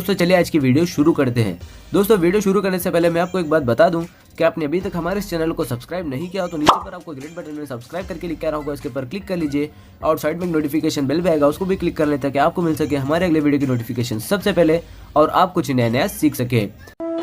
दोस्तों चलिए आज की वीडियो शुरू करते हैं। दोस्तों वीडियो शुरू करने से पहले मैं आपको एक बात बता दूं कि आपने अभी तक हमारे इस चैनल को सब्सक्राइब नहीं किया हो तो नीचे पर आपको ग्रीन बटन में सब्सक्राइब करके लिखा रहा होगा, इसके ऊपर क्लिक कर लीजिए और साइड में एक नोटिफिकेशन बेल भी आएगा, उसको भी क्लिक कर लें ताकि आपको मिल सके हमारे अगले वीडियो की नोटिफिकेशन सबसे पहले और आप कुछ नया सीख सके।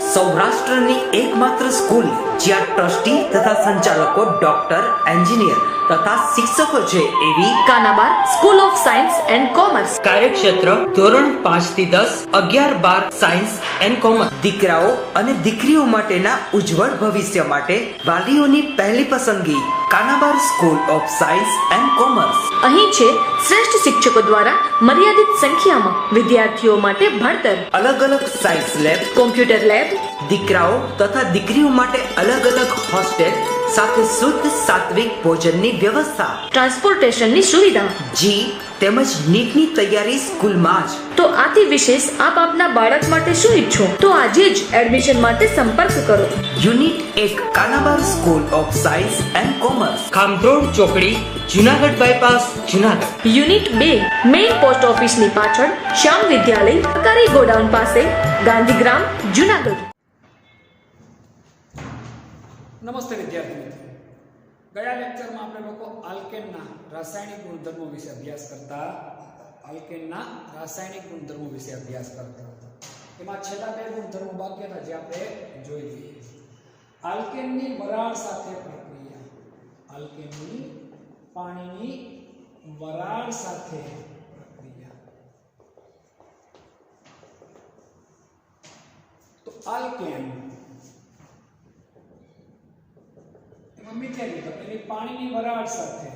સૌરાષ્ટ્રની એકમાત્ર સ્કૂલ જ્યાં ટ્રસ્ટી તથા સંચાલકો ડોક્ટર, એન્જિનિયર તથા શિક્ષકો છે એવી Kanabar school of science and commerce કાર્યક્ષેત્ર ધોરણ 5 થી 10, 11, 12 સાયન્સ એન્ડ કોમર્સ દીકરાઓ અને દીકરીઓ માટેના ઉજ્જવળ ભવિષ્ય માટે વાલીઓની પહેલી પસંદગી Kanabar school of science and commerce. અહીં છે શ્રેષ્ઠ શિક્ષકો દ્વારા મર્યાદિત સંખ્યામાં વિદ્યાર્થીઓ માટે ભણતર, અલગ અલગ સાયન્સ લેબ, કોમ્પ્યુટર લેબ, દીકરાઓ તથા દીકરીઓ માટે અલગ અલગ હોસ્ટેલ સાથે શુદ્ધ સાત્વિક ભોજનની વ્યવસ્થા, ટ્રાન્સપોર્ટેશનની સુવિધા, જી તેમજ નીટની તૈયારી સ્કૂલમાં જ। તો આથી વિશેષ આપ આપના બાળક માટે શું ઈચ્છો તો આજે જ એડમિશન માટે સંપર્ક કરો। Unit 1 Kanabar school of science and commerce, Khamrod ચોકડી, Junagadh bypass, Junagadh. Unit 2 main post ઓફિસની પાછળ, શ્યામ વિદ્યાલય, સરકારી ગોડાઉન પાસે, ગાંધીગ્રામ, જુનાગઢ। નમસ્તે વિદ્યાર્થી મિત્રો, ગયા લેક્ચરમાં આપણે લોકો આલ્કેનના રાસાયણિક ગુણધર્મો વિશે અભ્યાસ કરતા હતા। એમાં છેલ્લા બે ગુણધર્મો બાકી હતા જે આપણે જોઈ લઈએ। આલ્કેનની વરાળ સાથે પ્રક્રિયા, આલ્કેનની પાણીની વરાળ સાથે પ્રક્રિયા। તો આલ્કેન મિથેનિક એની પાણીની વરાળ સાથે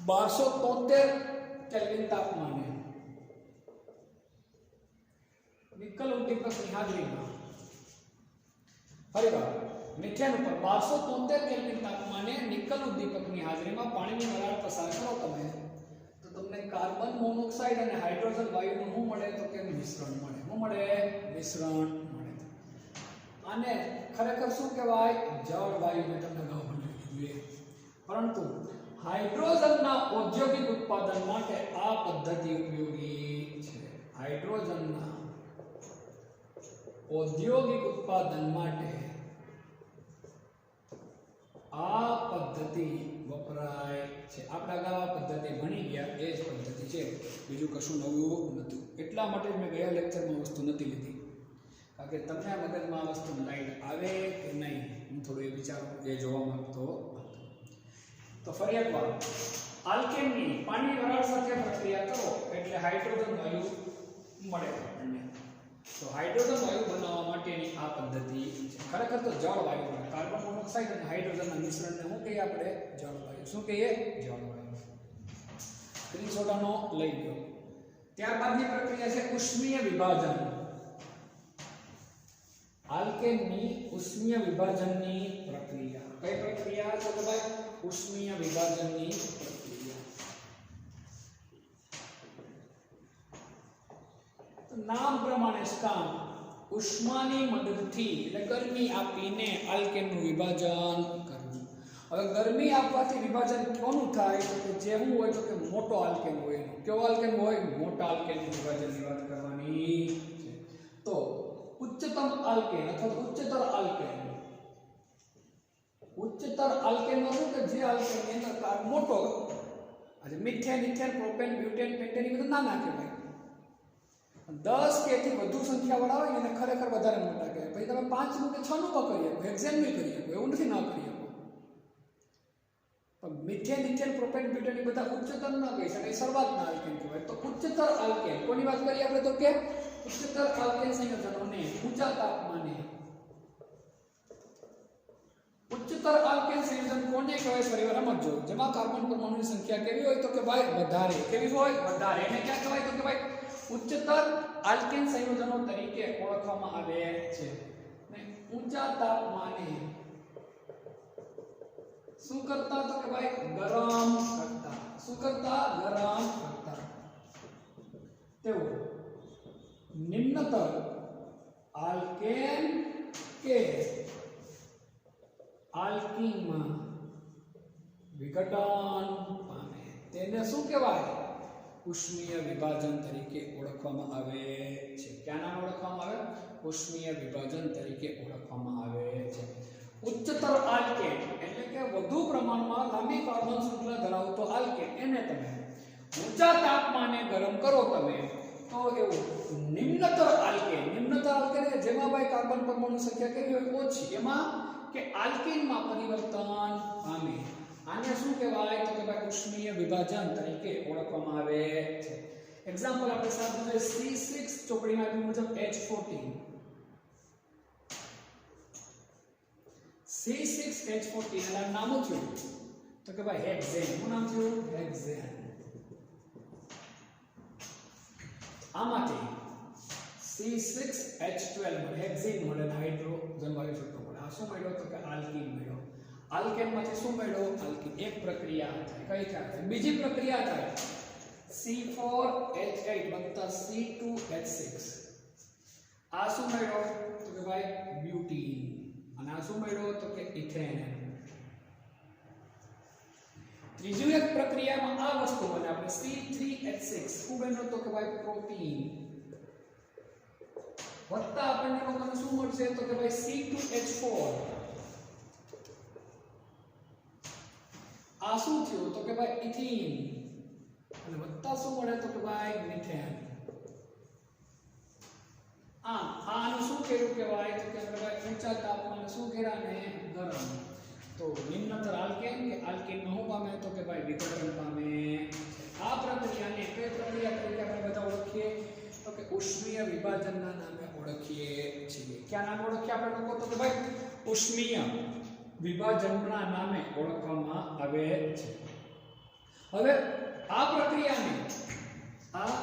1273 કેલ્વિન તાપમાને નિકલ ઉદ્દીપકની હાજરીમાં, ફરીવાર મિથેન ઉપર 1273 કેલ્વિન તાપમાને નિકલ ઉદ્દીપકની હાજરીમાં પાણીની વરાળ પસાર કરો તમે તો તમને કાર્બન મોનોક્સાઇડ અને હાઇડ્રોજન વાયુનું શું મળે તો કે મિશ્રણ મળે। શું મળે? મિશ્રણ મળે। આને ખરેખર શું કહેવાય? જળ વાયુ। મેં તમને અગાઉ પણ કીધું, પરંતુ હાઇડ્રોજનના ઔદ્યોગિક ઉત્પાદન માટે આ પદ્ધતિ ઉપયોગી છે। હાઇડ્રોજનના ઔદ્યોગિક ઉત્પાદન માટે આ પદ્ધતિ વપરાય છે। આપણે અગાઉ આ પદ્ધતિ ભણી ગયા, એ જ પદ્ધતિ છે, બીજું કશું નવું નથી। એટલા માટે મેં ગયા લેક્ચરમાં વસ્તુ નથી લીધી કારણ કે તમને આ મગજમાં આ વસ્તુ લાઈટ આવે કે નહીં હું થોડું એ વિચારું, એ જોવા માંગતો હતો। તો ફરી એકવાર, આલ્કેનની પાણીની વરાળ સાથે પ્રક્રિયા કરો એટલે હાઇડ્રોજન વાયુ મળે આપણને। તો હાઇડ્રોજન વાયુ બનાવવા માટેની આ પદ્ધતિ છે। ખરેખર તો જળ વાયુ મળે। કાર્બન મોનોક્સાઇડ અને હાઇડ્રોજનના મિશ્રણને શું કહીએ આપણે? જળ વાયુ। શું કહીએ? જળ વાયુ। સ્ક્રીનશોટનો લઈ લો। ત્યારબાદની પ્રક્રિયા છે ઉષ્મીય વિભાજન। આલ્કેનની ઉષ્મીય વિભાજનની પ્રક્રિયા। કઈ પ્રક્રિયા છે તો ભાઈ? ઉષ્મીય વિભાજનની પ્રક્રિયા। તો નામ પ્રમાણે જ કામ, ઉષ્માની મદદથી એટલે ગરમી આપીને આલ્કેનનું વિભાજન કરવું। હવે ગરમી આપવાથી વિભાજન કોનું થાય તો કે જે હું હોય તો કે મોટો આલ્કેન હોય એનું। કેવો આલ્કેન હોય? મોટા આલ્કેનનું વિભાજનની વાત કરવાની છે। તો ઉચ્ચતમ આલ્કેન અથવા ઉચ્ચતર આલ્કેન, ઉચ્ચતર આલ્કેનનો શું કે જે આલ્કેન એનો કાર્બ મોટો, આજે methane, ethane, propane, butane, pentane એ બધા નાના કહેવાય। 10 કે થી વધુ સંખ્યાવાળા હોય એને ખરેખર વધારે મોટા કહેવાય। પછી તમે 5 નું કે 6 નું કરી શકો, એક્ઝેક્ટ નહીં કરી શકો, એવું નથી ના કરી શકો। પણ મિથેન, ઇથેન, પ્રોપેન, બ્યુટેન એ બધા ઉચ્ચતર ન કહી શકાય, શરૂઆતના આલ્કેન કહેવાય। તો ઉચ્ચતર આલ્કેન કોની વાત કરીએ આપણે તો કે ઉચ્ચતર આલ્કેન સંયોજનોને ઊંચા તાપમાને, ઉચ્ચતર આલ્કેન સંયોજન કોને કહેવાય? ફરીવાર સમજો, જેમાં કાર્બન પરમાણુની સંખ્યા કેવી હોય તો કે ભાઈ વધારે। કેવી હોય? વધારે। એને ક્યાં કહેવાય તો કે ભાઈ ઉચ્ચતર આલ્કેન સંયોજનો તરીકે ઓળખવામાં આવે છે। ને ઊંચા તાપમાને શું કરતા તો કે ભાઈ ગરમ કરતા। શું કરતા? ગરમ કરતા। તેઓ નિમ્નતર આલ્કેન કે આલ્કીનમાં વિઘટન પામે। તેને શું કહેવાય? ઉષ્મીય વિભાજન તરીકે ઓળખવામાં આવે છે. ક્યાં નામ ઓળખવામાં આવે? ઉષ્મીય વિભાજન તરીકે ઓળખવામાં આવે છે. ઉચ્ચતર આલ્કેન એટલે કે વધુ પ્રમાણમાં લાંબી કાર્બન શૃંખલા ધરાવતો આલ્કેન એને તમે ઊંચા તાપમાને ગરમ કરો તમે તો એવું નિમ્નતર આલ્કેન એટલે જેમાં ભાઈ કાર્બન પરમાણુ સંખ્યા કેવી હોય? ઓછી. એમાં કે આલ્કેનમાં પરિવર્તન પામે. આને શું કહેવાય? તો કે ભાઈ ઉષ્મીય વિભાજન તરીકે ઓળખવામાં આવે છે. એક્ઝામ્પલ આપણે સાદું છે C6 ચોપડીમાં આપ્યું મુજબ H14. C6H14 એનું નામ શું થયું? તો કે ભાઈ હેક્સેન. શું નામ થયું? હેક્સેન. આમાંથી C6H12 મળે, હેક્સેન મળે, હાઇડ્રોજન વાયુ છૂટો મળે. આ શું મળ્યો? તો કે આલ્કીન મળ્યો. આલ્કેનમાંથી શું મળ્યો? આલ્કીન. એક પ્રક્રિયા થાય. કઈ થાય? બીજી પ્રક્રિયા થાય C4H8 C2H6. આ શું મળ્યો? તો કે ભાઈ બ્યુટીન. અને આ શું મળ્યો? તો કે ઇથેન. ત્રીજી એક પ્રક્રિયામાં આ વસ્તુ બને આપણે C3H6 શું બન્યો? તો કે ભાઈ પ્રોટીન. વત્તા આપણને લોકોને શું મળશે? તો કે ભાઈ C2H4. આ શું થયું? તો કે ભાઈ ઇથીન. અને વત્તા શું મળે? તો કે ભાઈ મિથેન. આનું શું કર્યું કહેવાય? તો કે ભાઈ ઊંચા તાપમાને શું કર્યા ને? ગરમ. તો નિમ્નતર આલ્કેન કે આલ્કેનમાં શું પામે? તો કે ભાઈ વિઘટન પામે. આ પ્રક્રિયાને કઈ પ્રક્રિયા તરીકે આપણે બધા ઓળખીએ? તો કે ઉષ્મીય વિભાજનના નામે ઓળખીએ છીએ. ક્યાં નામ ઓળખીએ આપણે લોકો? તો કે ભાઈ ઉષ્મીય વિભાજનના નામે ઓળખવામાં આવે છે. હવે આ પ્રક્રિયાને આ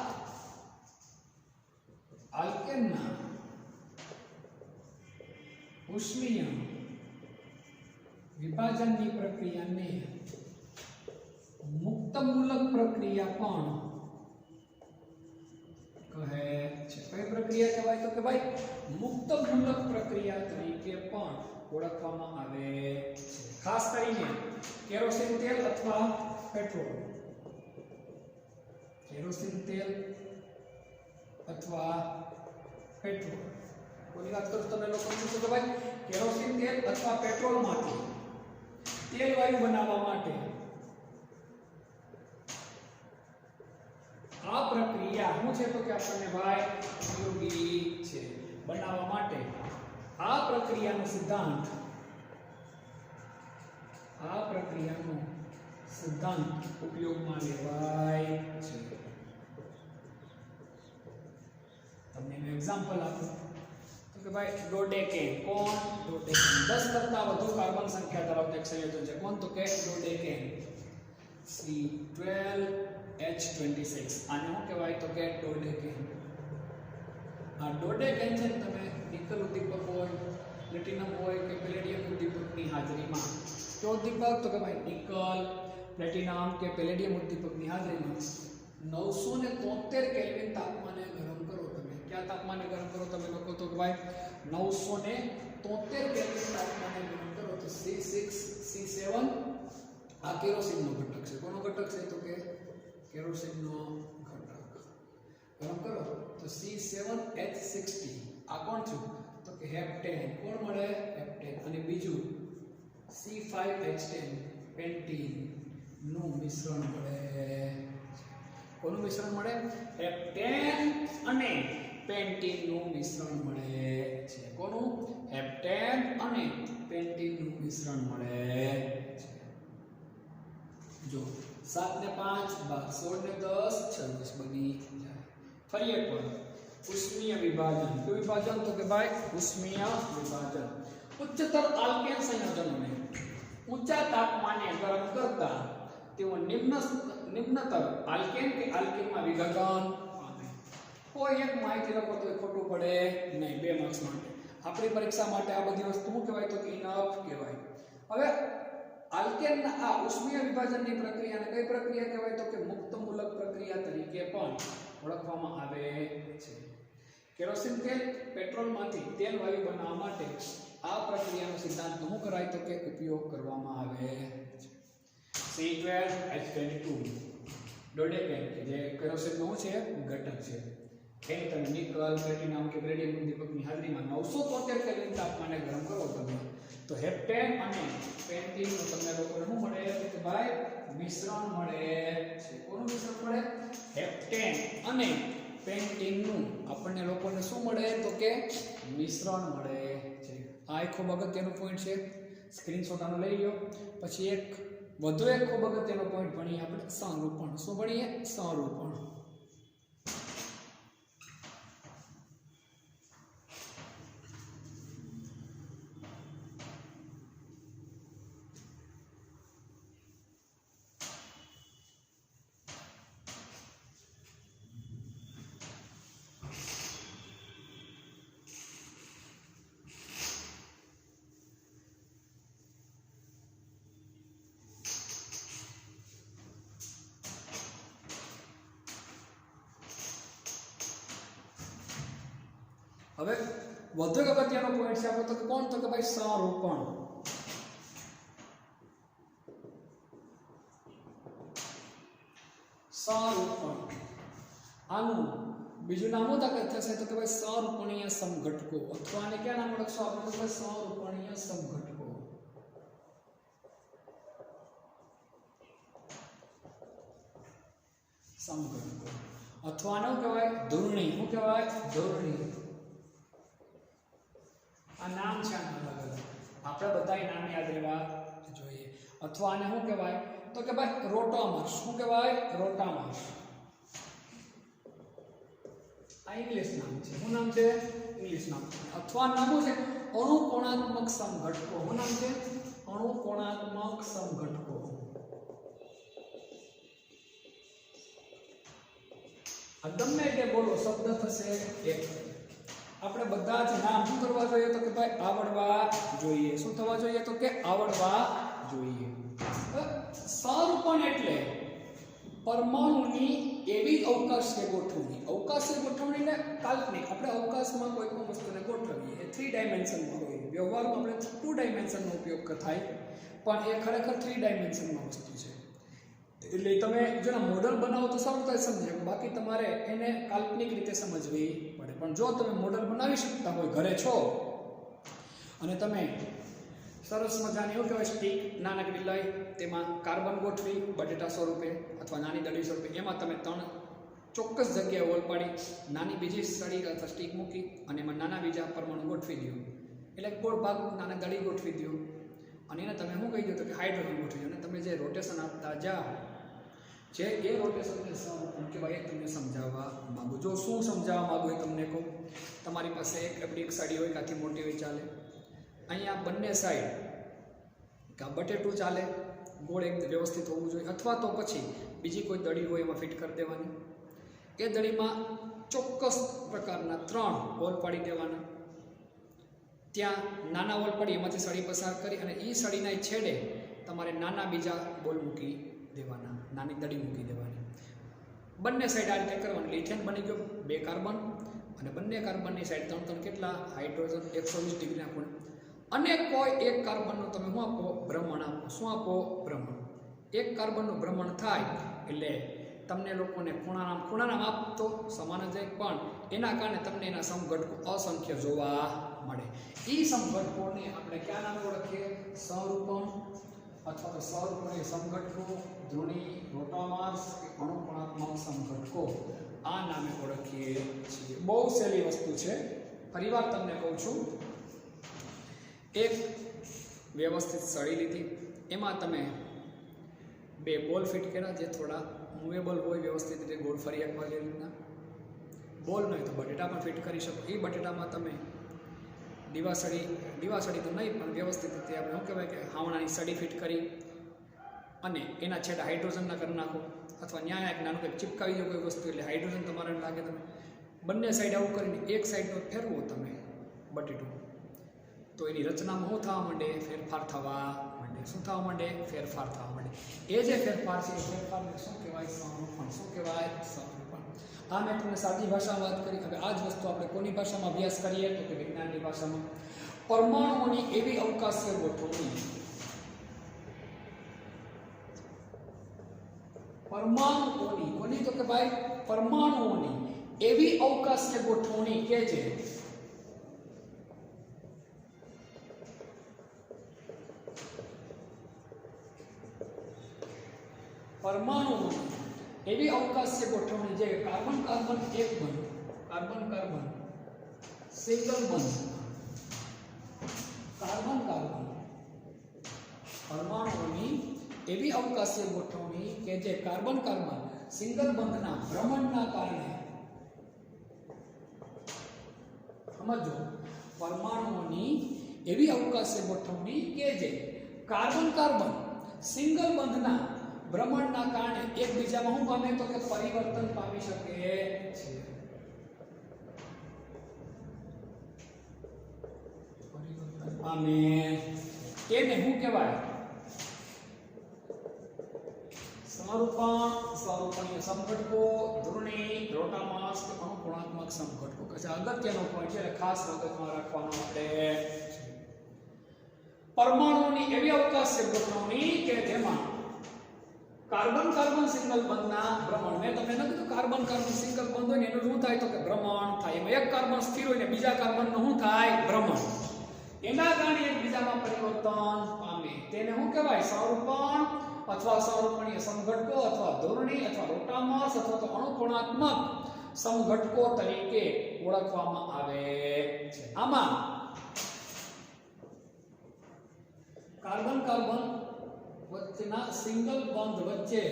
આલ્કેનના ઉષ્મીય વિભાજનની પ્રક્રિયાને મુક્તમૂલક પ્રક્રિયા પણ કહે છે. કઈ પ્રક્રિયા કહેવાય? તો કે ભાઈ મુક્તમૂલક પ્રક્રિયા તરીકે પણ ઓળખવામાં આવે છે. ખાસ કરીને કેરોસીન તેલ અથવા પેટ્રોલ. કેરોસીન તેલ અથવા પેટ્રોલ. કોની વાત કરું તમે લોકો? શું કે ભાઈ કેરોસીન તેલ અથવા પેટ્રોલમાંથી તેલ વાયુ બનાવવા માટે આ પ્રક્રિયા શું છે? તો કે આપણને ભાઈ ઉપયોગી છે. બનાવવા માટે આ પ્રક્રિયાનો સિદ્ધાંત ઉપયોગમાં લેવાય છે. તમને મેં એક્ઝામ્પલ આપું તો કે ભાઈ ડોડેકેન. કોણ? ડોડેકેન 10 કરતા વધુ કાર્બન સંખ્યા ધરાવતું એક સંયોજન છે. કોણ? તો કે ડોડેકેન. C12H26. આને શું કહેવાય? તો કે ડોડેકેન. આ ડોડેકેન છે ને તમે નિકલ ઉદ્દીપક હોય, પ્લેટિનમ હોય કે પેલેડિયમ ઉદ્દીપકની હાજરીમાં કયો ઉદ્દીપક? તો કે ભાઈ નિકલ, પ્લેટિનમ કે પેલેડિયમ ઉદ્દીપકની હાજરીમાં 973 કેલ્વિન તાપમાને ગરમ કરો તમે. ક્યાં તાપમાને ગરમ કરો તમે લોકો? તો કે ભાઈ 973 કેલ્વિન તાપમાને ગરમ કરો. તો C6 C7 આ કેરોસીનનો ઘટક છે. કોનો ઘટક છે? તો કે કેરોસીનનો ઘટક. ગરમ કરો તો C7H60 આ કોણ છે? તો કે હેપ્ટેન. કોણ મળે? હેપ્ટેન. અને બીજું C5H10 પેન્ટીન નું મિશ્રણ મળે. કોનું મિશ્રણ મળે? હેપ્ટેન અને પેન્ટીન નું મિશ્રણ મળે છે. કોનું? હેપ્ટેન અને પેન્ટીન નું મિશ્રણ મળે છે. જો 7 ને 5 12 16 ને 10 26 બની જાય. ફરી એકવાર ઉષ્મીય વિભાજન. કયું વિભાજન? તો કે ભાઈ ઉષ્મીય વિભાજન. ઉચ્ચતર આલ્કેન સંયોજનોને ઊંચા તાપમાને ગરમ કરતા તેઓ નિમ્નતર આલ્કેન કે આલ્કીનમાં વિઘટન પામે. કોઈ એક માહિતી લખો તો ખોટું પડે નહીં. 2 માર્ક્સ માટે આપણી પરીક્ષા માટે આ બધી વસ્તુ શું કહેવાય? તો કે ઇનફ કહેવાય. હવે આલ્કેનના આ ઉષ્મીય વિભાજનની પ્રક્રિયાને કઈ પ્રક્રિયા કહેવાય? તો કે મુક્તમૂલક પ્રક્રિયા તરીકે પણ ઓળખવામાં આવે છે. કેરોસીન તેલ, પેટ્રોલમાંથી તેલ વાયુ બનાવવા માટે આ પ્રક્રિયાનો સિદ્ધાંત શું કરાય? તો કે ઉપયોગ કરવામાં આવે છે. C12H22 ડોડેકેન કે જે કેરોસીનનું છે ઘટક છે. એને તમે નિકલ, પ્લેટિનમ કે બેરિયમ ઉદ્દીપકની હાજરીમાં 973 કેલ્વિન તાપમાને ગરમ કરો તમે, તો હેપ્ટેન અને પેન્ટીનનું તમને લોકોને શું મળે કે ભાઈ મિશ્રણ મળે છે. કોનું મિશ્રણ મળે? હેપ્ટેન અને પેન્ટીનનું આપણને લોકોને શું મળે તો કે મિશ્રણ મળે છે. આ એક ખૂબ અગત્યનો પોઈન્ટ છે, સ્ક્રીનશોટ આનો લઈ લો. પછી એક વધુ એક ખૂબ અગત્યનો પોઈન્ટ ભણીએ આપણે સંરૂપણ. શું ભણીએ? સંરૂપણ. હવે વધુ એક અગત્યનો પોઈન્ટ છે આપણો તો કે કોણ? તો કે ભાઈ સંરૂપણ. સંરૂપણ આનું બીજું નામ શું થશે તો કે ભાઈ સંરૂપણીય સમઘટકો, અથવા આને ક્યાં નામ ઓળખશો આપણે? તો સંરૂપણીય સમઘટકો. સમઘટકો અથવા આને શું કહેવાય? ધૂળણી. શું કહેવાય? ધૂળણી. આ નામ છે આના અલગ અલગ, આપણે બધાય નામ યાદ રહેવા જોઈએ. અથવા આને શું કહેવાય તો કે ભાઈ રોટામર્સ. શું કહેવાય? રોટામર્સ. આ ઇંગ્લિશ નામ છે. શું નામ છે? ઇંગ્લિશ નામ. અથવા નામ છે અણુકોણાત્મક સમઘટકો. શું નામ છે? અણુકોણાત્મક સમઘટકો. આ ગમે તે બોલો શબ્દ થશે એક. આપણે બધા જ નામ શું કરવા જોઈએ તો કે ભાઈ આવડવા જોઈએ. શું થવા જોઈએ તો કે આવડવા જોઈએ. સંરૂપણ એટલે પરમાણુની એવી અવકાશીય ગોઠવણી. અવકાશીય ગોઠવણીને કાલ્પનિક. આપણે અવકાશમાં કોઈ પણ વસ્તુને ગોઠવીએ એ 3 ડાયમેન્શનમાં હોય. વ્યવહારમાં આપણે 2 ડાયમેન્શનનો ઉપયોગ થાય, પણ એ ખરેખર 3 ડાયમેન્શનમાં વસ્તુ છે. એટલે તમે જો મોડલ બનાવો તો સરળતાથી સમજી શકો, બાકી તમારે એને કાલ્પનિક રીતે સમજવી પડે. પણ જો તમે મોડલ બનાવી શકતા હોય, ઘરે છો અને તમે સરસ મજાની એવું કહેવાય સ્ટીક નાનકડી લઈ તેમાં કાર્બન ગોઠવી બટેટા સ્વરૂપે અથવા નાની દડી સ્વરૂપે, એમાં તમે 3 ચોક્કસ જગ્યાએ હોલ પાડી નાની બીજી સળી અથવા સ્ટીક મૂકી અને એમાં નાના બીજા પરમાણુ ગોઠવી દો. એટલે ગોળ ભાગ નાના દડી ગોઠવી દો અને એને તમે શું કહી દો તો કે હાઇડ્રોજન ગોઠવી દો. અને તમે જે રોટેશન આપતા જાઓ, જે એ રોટેશનને સંરૂપણ કહેવાય, એ તમને સમજાવવા માંગુ. જો શું સમજાવવા માંગુ એ તમને કહું. તમારી પાસે એક સાડી હોય, કાંથી મોટી હોય ચાલે. અહીંયા બંને સાઈડ કાં બટેટું ચાલે, ગોળ એક વ્યવસ્થિત હોવું જોઈએ, અથવા તો પછી બીજી કોઈ દડી હોય એમાં ફિટ કરી દેવાની. એ દડીમાં ચોક્કસ પ્રકારના 3 હોલ પાડી દેવાના. ત્યાં નાના હોલ પાડી એમાંથી સળી પસાર કરી અને એ સળીના છેડે તમારે નાના બીજા બોલ મૂકી દેવાના, નાની દડી મૂકી દેવાની. બંને સાઈડ આ રીતે કરવાની. ઇથેન બની ગયો 2 કાર્બન અને બંને કાર્બનની સાઈડ 3 કેટલા? હાઇડ્રોજન 120 ડિગ્રીના ખૂણે. અને કોઈ એક કાર્બનનું તમે શું આપો? ભ્રમણ આપો. શું આપો? ભ્રમણ. એક કાર્બનનું ભ્રમણ થાય એટલે તમને લોકોને ખૂણાનામ આપતો સમાન જ એક, પણ એના કારણે તમને એના સમઘટકો અસંખ્ય જોવા મળે. એ સમઘટકોને આપણે ક્યાં નામ ઓળખીએ? સંરૂપણ અથવા તો સંરૂપણીય સમઘટકો, ધ્રુણી, રોટામર્સ કે અણુકોણાત્મક સમઘટકો, આ નામે ઓળખીએ છીએ. બહુ સહેલી વસ્તુ છે. ફરીવાર તમને કહું છું, એક વ્યવસ્થિત સળી લીધી, એમાં તમે 2 બોલ ફિટ કર્યા જે થોડા મૂવેબલ હોય, વ્યવસ્થિત રીતે ગોળ ફરી એકવા જે રીતના. બોલ નહીં તો બટેટા પણ ફિટ કરી શકો. એ બટેટામાં તમે દીવાસળી તો નહીં પણ વ્યવસ્થિત રીતે આપણે શું કહેવાય કે હાવણાની સળી ફિટ કરી અને એના છેડા હાઇડ્રોજનના કરી નાખો, અથવા ન્યાય એક નાનું કંઈક ચિપકાવી દો કોઈ વસ્તુ, એટલે હાઇડ્રોજન તમારે લાગે. તમે બંને સાઈડ આવું કરીને એક સાઈડનો ફેરવો તમે બટેટું, તો એની રચનામાં શું થવા માંડે? ફેરફાર થવા માંડે. શું થવા માંડે? ફેરફાર થવા માંડે. એ જે ફેરફાર છે એ ફેરફારને શું કહેવાય? સંરૂપણ. શું કહેવાય? સંરૂપણ. આ મેં તમને સાદી ભાષામાં વાત કરી. હવે આ જ વસ્તુ આપણે કોની ભાષામાં અભ્યાસ કરીએ તો કે વિજ્ઞાનની ભાષામાં. પરમાણુઓની એવી અવકાશીય ગોઠવણી પરમાણુઓની કોની તો કે ભાઈ પરમાણુઓની એવી અવકાશીય ગોઠવણી કે જે પરમાણુઓની એવી અવકાશીય ગોઠવણી જે કાર્બન કાર્બન એક બંધ કાર્બન કાર્બન સિંગલ બંધ કાર્બન કાર્બન પરમાણુઓની એવી અવકાશીય ગોઠવણી કે જે કાર્બન કાર્બન સિંગલ બંધના ભ્રમણના કારણે સમજો પરમાણુઓની એવી અવકાશીય ગોઠવણી કે જે કાર્બન કાર્બન સિંગલ બંધના ભ્રમણના કારણે એકબીજામાં શું પામે તો કે પરિવર્તન પામી શકે છે પરિવર્તન પામે તેને શું કહેવાય સ્વરૂપણીય સમઘટકો ધ્રુણી રોટામાસ કે અનુકૂળાત્મક સમઘટકો કે અગત્યનો પોઈન્ટ છે ખાસ મગજમાં રાખવાનો આપણે પરમાણુની એવી અવકાશીય ગોઠવણી કે જેમાં કાર્બન કાર્બન સિંગલ બંધના ભ્રમણ મેં તમને ન કીધું કાર્બન કાર્બન સિંગલ બંધ હોય ને એનું શું થાય તો કે ભ્રમણ થાય એમાં એક કાર્બન સ્થિર હોય ને બીજા કાર્બનનું શું થાય ભ્રમણ એના કારણે એકબીજામાં પરિવર્તન પામે તેને શું કહેવાય સ્વરૂપણ અથવા સ્વરૂપણીય સમઘટકો અથવા ધોરણી અથવા રોટામાસ અથવા તો અણુકોણાત્મક સમઘટકો તરીકે ઓળખવામાં આવે છે આમાં કાર્બન કાર્બન વચ્ચેના સિંગલ બંધ વચ્ચે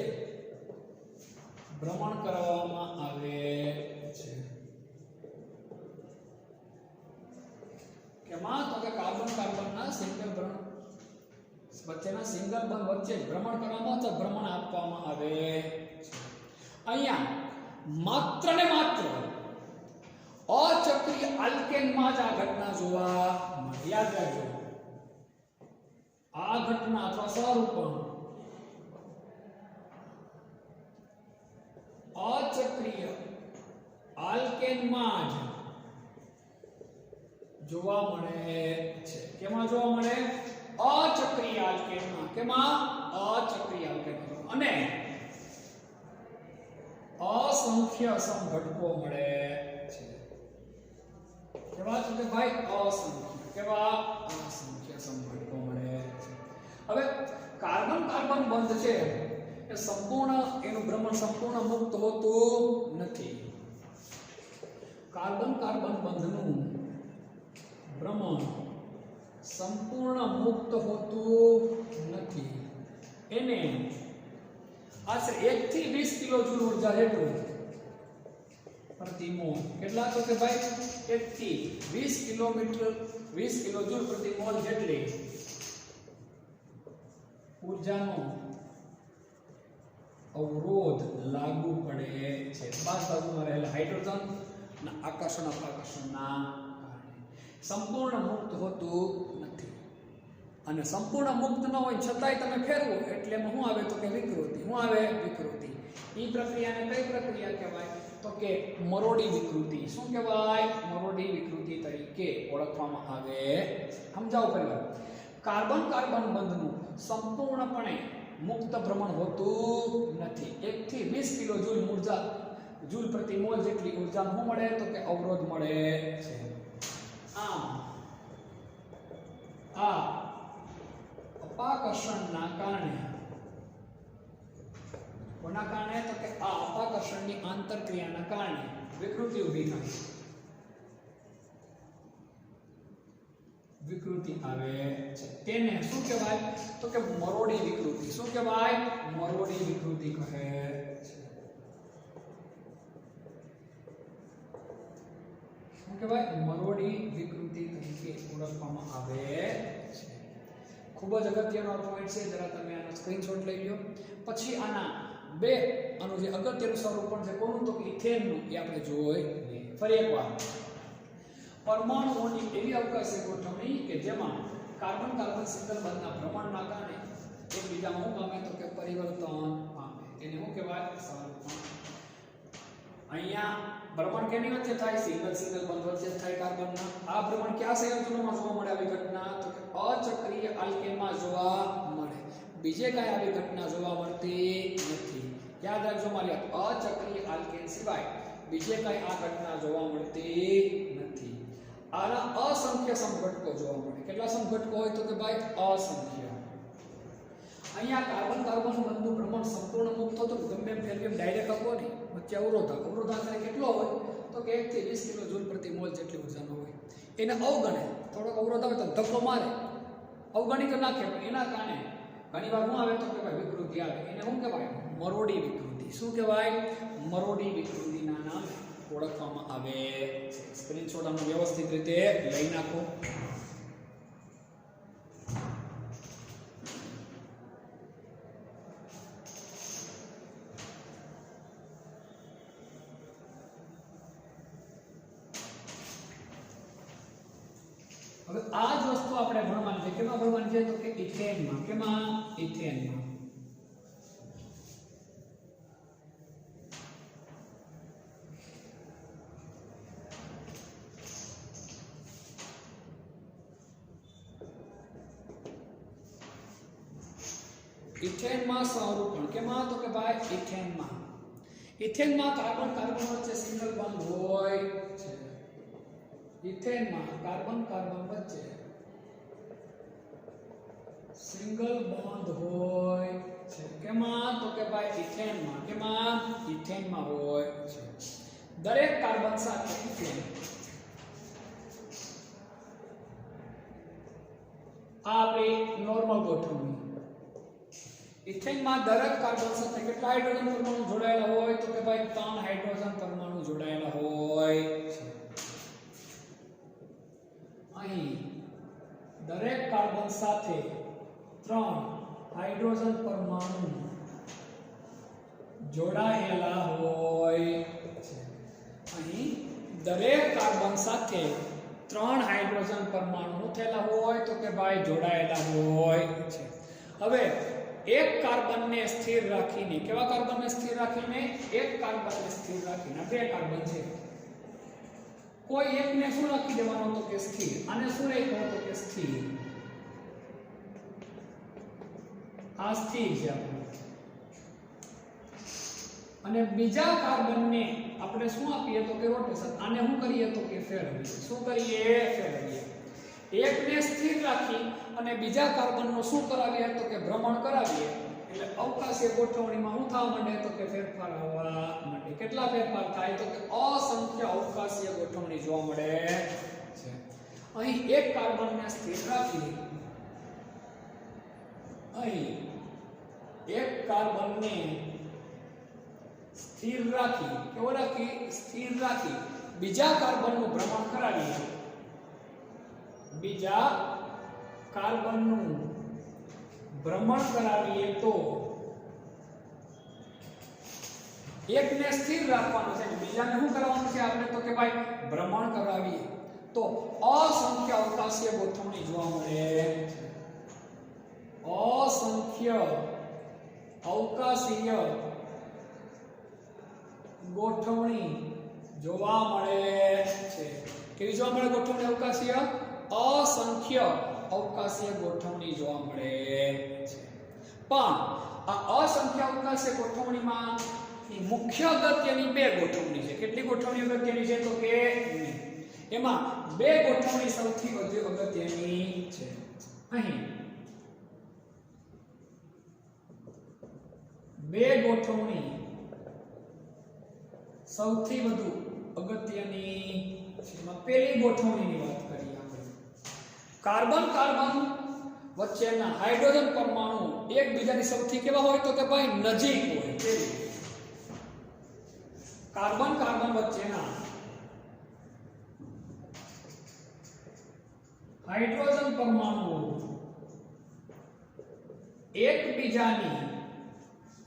ભ્રમણ કરવામાં આવે છે કેમાં તો કે કાર્બન કાર્બનના સિંગલ બંધ વચ્ચેના સિંગલ બંધ વચ્ચે ભ્રમણ કરવામાં અથવા ભ્રમણ આપવામાં આવે છે અહીંયા માત્ર ને માત્ર અચક્રીય આલ્કેનમાં જ આ ઘટના જોવા મળે યાદ રાખજો આ ઘટના અથવા સ્વરૂપણ અચક્રીય આલ્કેનમાં જ જોવા મળે છે કેમાં જોવા મળે અચક્રીય આલ્કેનમાં કેમાં અચક્રીય આલ્કેનમાં અને અસંખ્ય સમઘટકો મળે છે કેવા તો કે ભાઈ અસંખ્ય કેવા અસંખ્ય સમઘટકો મળે છે હવે કાર્બન કાર્બન બંધ છે એ સંપૂર્ણ એનું ભ્રમણ સંપૂર્ણ મુક્ત હોતું નથી કાર્બન કાર્બન બંધનું ભ્રમણ સંપૂર્ણ મુક્ત હોતું નથી એને આશરે 1 થી 20 કિલો જૂલ ઉર્જા જેટલું પ્રતિ મોલ કેટલા તો કે ભાઈ 1 થી 20 કિલો જૂલ પ્રતિ મોલ જેટલી ઉર્જાનો અવરોધ લાગુ પડે છે બાજુમાં રહેલા હાઇડ્રોજન ના આકર્ષણ અપાકર્ષણના કારણે સંપૂર્ણ મુક્ત હોતું નથી અને સંપૂર્ણ મુક્ત ન હોય છતાંય તમે ફેરવો એટલે શું આવે તો કે વિકૃતિ શું આવે વિકૃતિ ઈ પ્રક્રિયાને કઈ પ્રક્રિયા કહેવાય તો કે મરોડી વિકૃતિ શું કહેવાય મરોડી વિકૃતિ તરીકે ઓળખવામાં આવે સમજાવો પહેલા કાર્બન કાર્બન બંધનું સંપૂર્ણપણે મુક્ત ભ્રમણ હોતું નથી 1 થી 20 કિલો જૂલ પ્રતિ મોલ જેટલી ઉર્જા શું મળે તો કે અવરોધ મળે છે આ અપાકર્ષણના કારણે કોના કારણે તો કે આ અપાકર્ષણની આંતરક્રિયાના કારણે વિકૃતિ ઊભી થાય વિકૃતિ આવે છે તેને શું કહેવાય તો કે મરોડી વિકૃતિ શું કહેવાય મરોડી વિકૃતિ કહે છે શું કહેવાય મરોડી વિકૃતિ તરીકે ઓળખવામાં આવે છે ખૂબ જ અગત્યનો પોઈન્ટ છે જરા તમે આનો સ્ક્રીનશોટ લઈ લો પછી આના આનું જે અગત્યનું સ્વરૂપણ છે કોનું તો કે ઇથેનનું એ આપણે જોઈ ફરી એકવાર પરમાણુઓની એવી અવકાશીય ગોઠવણી કે જેમાં કાર્બન કાર્બન સિંગલ બંધના ભ્રમણના કારણે એકબીજામાં શું પામે તો કે પરિવર્તન પામે તેને શું કહેવાય સ્વરૂપણ અહીંયા ભ્રમણ કેની વચ્ચે થાય સિંગલ બંધ વચ્ચે થાય કાર્બનના આ ભ્રમણ કયા સંયોજનોમાં જોવા મળે આવી ઘટના તો કે અચક્રીય આલ્કેનમાં જોવા મળે બીજે કઈ આવી ઘટના જોવા મળતી નથી યાદ રાખજો મારી વાત, અચક્રીય આલ્કેન સિવાય બીજે કઈ આ ઘટના જોવા મળતી નથી. આના અસંખ્ય સમઘટકો જોવા મળે. કેટલા સમઘટકો હોય તો કે ભાઈ અસંખ્ય. અહીંયા કાર્બન કાર્બન બંધનું પ્રમાણ સંપૂર્ણ મુક્ત થતું ગમે એમ ફેરવીને ડાયરેક્ટ આપો નહીં, વચ્ચે અવરોધાંક કેટલો હોય તો કે 1 થી 20 કિલો જૂલ પ્રતિ મોલ જેટલી ઉર્જાનો હોય. એને અવગણે, થોડોક અવરોધ આવે તો ધક્કો મારે, અવગણી તો નાખે, પણ એના કારણે ઘણી વાર શું આવે તો કે ભાઈ વિકૃતિ આવે. એને શું કહેવાય? મરોડી વિકૃતિ. શું કહેવાય? મરોડી વિકૃતિના નામે ઓળખવામાં આવે. સ્ક્રીનશોટ આનો વ્યવસ્થિત રીતે લઈ નાખો. હવે આ જ વસ્તુ આપણે ભણવાની છે. કેમાં ભણવાની છે તો કે ઇથેનમાં. કેમાં? ઇથેનમાં. ઇથેનમાં સ્વરૂપણ. કેમાં? તો કે ભાઈ ઇથેનમાં. ઇથેનમાં કાર્બન કાર્બન વચ્ચે સિંગલ બોન્ડ હોય છે. ઇથેનમાં કાર્બન કાર્બન વચ્ચે સિંગલ બોન્ડ હોય છે. કેમાં? તો કે ભાઈ ઇથેનમાં. કેમાં? ઇથેનમાં હોય છે. દરેક કાર્બન સાથે ઇથેન આ આપણી નોર્મલ ગોઠવણી. ઇથેનમાં દરેક કાર્બન સાથે કેટલા હાઇડ્રોજન પરમાણુ જોડાયેલા હોય તો કે ભાઈ 3 હાઇડ્રોજન પરમાણુ જોડાયેલા હોય છે. અહીં દરેક કાર્બન સાથે 3 હાઇડ્રોજન પરમાણુ જોડાયેલા હોય છે. અહીં દરેક કાર્બન સાથે 3 હાઇડ્રોજન પરમાણુ થયેલા હોય તો કે ભાઈ જોડાયેલા હોય છે. હવે એક કાર્બનને સ્થિર રાખીને, કેવા કાર્બનને સ્થિર રાખીને? એક કાર્બનને સ્થિર રાખીને, બે કાર્બન છે, કોઈ એકને શું રાખી દેવાનો તો કે સ્થિર. આને શું રાખ્યો તો કે સ્થિર. આ સ્થિર છે આપણું. અને બીજા કાર્બનને આપણે શું આપીએ તો કે રોટેશન. આને શું કરીએ તો કે ફેરવીએ. શું કરીએ? ફેરવીએ. એકને સ્થિર રાખી અને બીજા કાર્બનનો શું કરાવીએ તો કે ભ્રમણ કરાવીએ. એટલે અવકાશીય ગોઠવણીમાં શું થવા માંડે તો કે ફેરફાર આવવા માંડે. કેટલા ફેરફાર થાય તો કે અસંખ્ય અવકાશીય ગોઠવણી જોવા મળે છે. અહીં એક કાર્બનને સ્થિર રાખી, અહીં એક કાર્બનને સ્થિર રાખી, કેવો રાખી? સ્થિર રાખી બીજા કાર્બનનું ભ્રમણ કરાવીએ. બીજા કાર્બનનું ભ્રમણ કરાવીએ તો એકને સ્થિર રાખવાનું છે, બીજાને શું કરવાનું છે આપણે તો કે ભાઈ ભ્રમણ કરાવીએ. તો અસંખ્ય અવકાશીય ગોઠવણી જોવા મળે. અસંખ્ય અવકાશીય ગોઠવણી જોવા મળે છે. કેવી જોવા મળે ગોઠવણી અવકાશીય? અસંખ્ય અવકાશીય ગોઠવણી જોવા મળે છે. પણ આ અસંખ્ય અવકાશીય ગોઠવણીમાં મુખ્ય અગત્યની બે ગોઠવણી છે. કેટલી ગોઠવણી અગત્યની છે તો કે એમાં બે ગોઠવણી સૌથી વધુ અગત્યની છે. અહીં બે ગોઠવણી સૌથી વધુ અગત્યની છે. પહેલી ગોઠવણીની વાત કરીએ આપણે. કાર્બન કાર્બન વચ્ચેના હાઇડ્રોજન પરમાણુ એકબીજાની સૌથી કેવા હોય તો કે ભાઈ નજીક હોય. કાર્બન કાર્બન વચ્ચેના હાઇડ્રોજન પરમાણુ એકબીજાની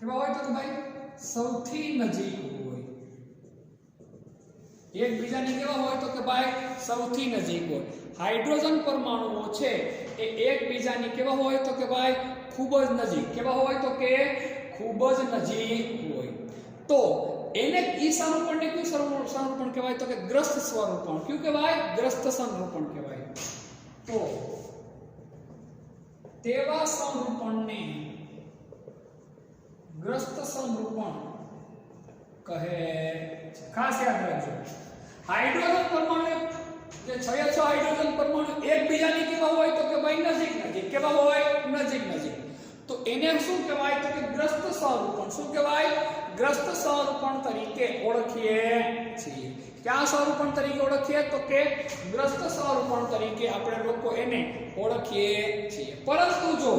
કેવા હોય તો કે ભાઈ સૌથી નજીક હોય. એકબીજાની કેવા હોય તો કે ભાઈ સૌથી નજીક હોય. હાઇડ્રોજન પરમાણુઓ છે એ એકબીજાની કેવા હોય તો કે ભાઈ ખૂબ જ નજીક. કેવા હોય તો કે ખૂબ જ નજીક હોય. તો એને ઈ સંરૂપણને કયું સંરૂપણ કહેવાય તો કે ગ્રસ્ત સ્વરૂપણ. કયું કહેવાય? ગ્રસ્ત સંરૂપણ કહેવાય. તો તેવા સંરૂપણને ગ્રસ્ત સમરૂપણ કહે છે. ખાસ યાદ રાખજો, હાઇડ્રોજન પરમાણુ જે 6 હાઇડ્રોજન પરમાણુ એકબીજાની કેવા હોય તો કે ભાઈ નજીક નજીક. કેવા હોય? નજીક નજીક. તો એને શું કહેવાય તો કે ગ્રસ્ત સમરૂપણ. શું કહેવાય? ગ્રસ્ત સમરૂપણ તરીકે ઓળખીએ છીએ. ક્યાં સમરૂપણ તરીકે ઓળખીએ તો કે ગ્રસ્ત સમરૂપણ તરીકે આપણે લોકો એને ઓળખીએ છીએ. પરંતુ જો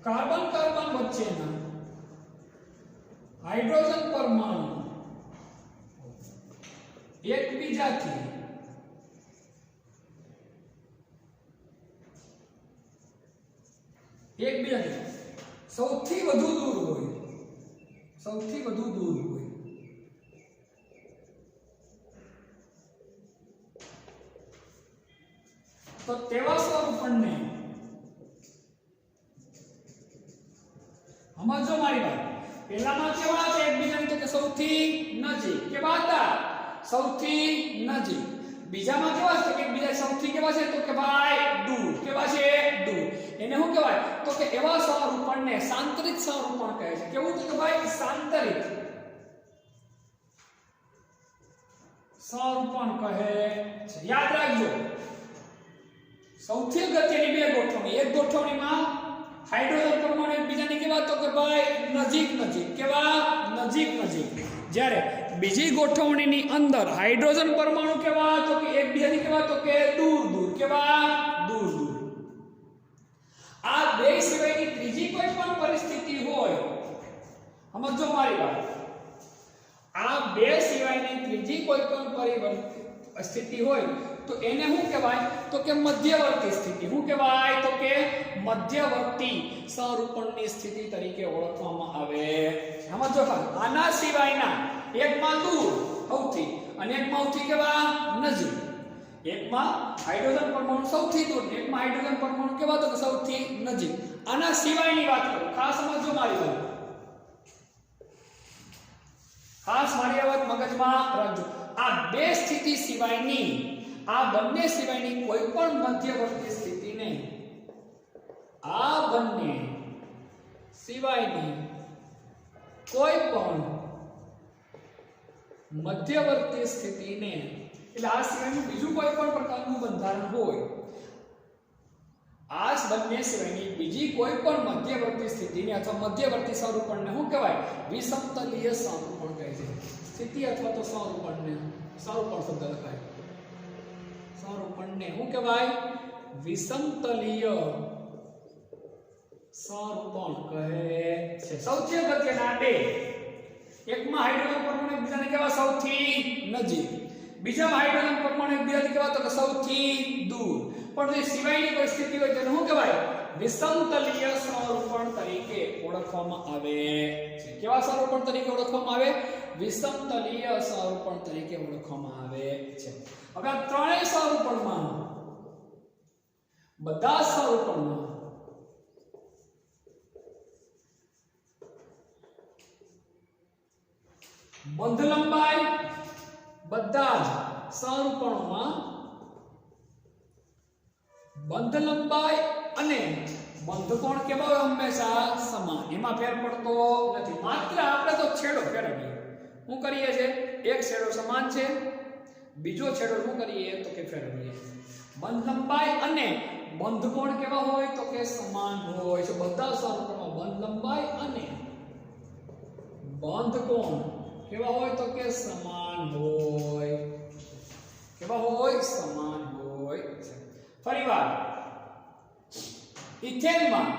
કાર્બન કાર્બન વચ્ચેના હાઇડ્રોજન પરમાણુ એકબીજાથી સૌથી વધુ દૂર હોય, સૌથી વધુ દૂર હોય, તો તેવા સ્વરૂપણને સમજો મારી વાત. પહેલામાં કેવા છે એકબીજાની તો કે સૌથી નજીક. કેવા હતા? સૌથી નજીક. બીજામાં કેવા છે કે એકબીજા સૌથી કેવા છે તો કે ભાઈ દૂર. કેવા છે? દૂર. એને શું કહેવાય તો કે એવા સ્વરૂપણને સાંતરિક સ્વરૂપણ કહે છે. કેવું તો કે ભાઈ સાંતરિક સ્વરૂપણ કહે છે. યાદ રાખજો, સૌથી અગત્યની બે ગોઠવણી. એક ગોઠવણીમાં હાઇડ્રોજન પરમાણુ એકબીજાની કેવા તો કે ભાઈ નજીક નજીક. કેવા? નજીક નજીક. જ્યારે બીજી ગોઠવણીની અંદર હાઇડ્રોજન પરમાણુ કેવા તો કે એકબીજાની કેવા તો કે દૂર દૂર. કેવા? દૂર દૂર. આ બે સિવાયની ત્રીજી કોઈ પણ પરિસ્થિતિ હોય, સમજો મારી વાત, આ બે સિવાયની ત્રીજી કોઈ પણ પરિસ્થિતિ હોય તો એને શું કહેવાય તો કે મધ્યવર્તી સ્થિતિ. શું કહેવાય તો કે મધ્યવર્તી સ્વરૂપણની સ્થિતિ તરીકે ઓળખવામાં આવે. સમજો ખાલી, આના સિવાયના એકમાં દૂર સૌથી અને એકમાં સૌથી કેવા નજીક. એકમાં હાઇડ્રોજન પરમાણુ સૌથી દૂર, એકમાં હાઇડ્રોજન પરમાણુ કેવા તો કે સૌથી નજીક. આના સિવાયની વાત કરું, ખાસ સમજો મારી વાત, ખાસ મારી વાત મગજમાં રાખજો. આ બે સ્થિતિ સિવાયની, આ બંને સિવાયની કોઈ પણ મધ્યવર્તી સ્થિતિને, આ બંને સિવાયની કોઈ પણ મધ્યવર્તી સ્થિતિને, એટલે આ સિવાયનું બીજું કોઈ પણ પ્રકારનું બંધારણ હોય, આ બંને સિવાયની બીજી કોઈ પણ મધ્યવર્તી સ્થિતિને અથવા મધ્યવર્તી સ્વરૂપણને શું કહેવાય? વિષમતલીય સ્વરૂપણ કહે છે. સ્થિતિ અથવા તો સ્વરૂપણને, સ્વરૂપણ શબ્દ લખાય, સ્વરૂપણને શું કહેવાય? વિષમતલીય સ્વરૂપણ કહે છે. સૌથી અગત્યના બે, એકમાં હાઇડ્રોજન પરમાણુ એકબીજાને કેવા સૌથી નજીક, બીજામાં હાઇડ્રોજન પરમાણુ એકબીજાથી કેવા તો કે સૌથી દૂર. પણ જે સિવાયની કોઈ સ્થિતિ હોય તેને શું કહેવાય? વિષમતલીય સ્વરૂપણ તરીકે ઓળખવામાં આવે છે. કેવા સ્વરૂપણ તરીકે ઓળખવામાં આવે? વિષમતલીય સ્વરૂપણ તરીકે ઓળખવામાં આવે છે. હવે આ ત્રણેય સ્વરૂપણમાં, બધા સ્વરૂપણમાં બંધ લંબાઈ, બધા જ સ્વરૂપણોમાં બંધ લંબાઈ અને બંધ કોણ કેવા હોય? હંમેશા સમાન. એમાં ફેર પડતો નથી. માત્ર આપણે તો છેડો ફેરવીએ. શું કરીએ છે? એક છેડો સમાન છે, બીજો છેડો શું કરીએ તો કે ફેરવીએ. બંધ લંબાઈ અને બંધ કોણ કેવા હોય તો કે સમાન હોય છે. બધા સ્વરૂપોમાં બંધ લંબાઈ અને બંધ કોણ કેવા હોય તો કે સમાન હોય. કેવા હોય? સમાન હોય છે. ફરીવાર, ઇથેનમાં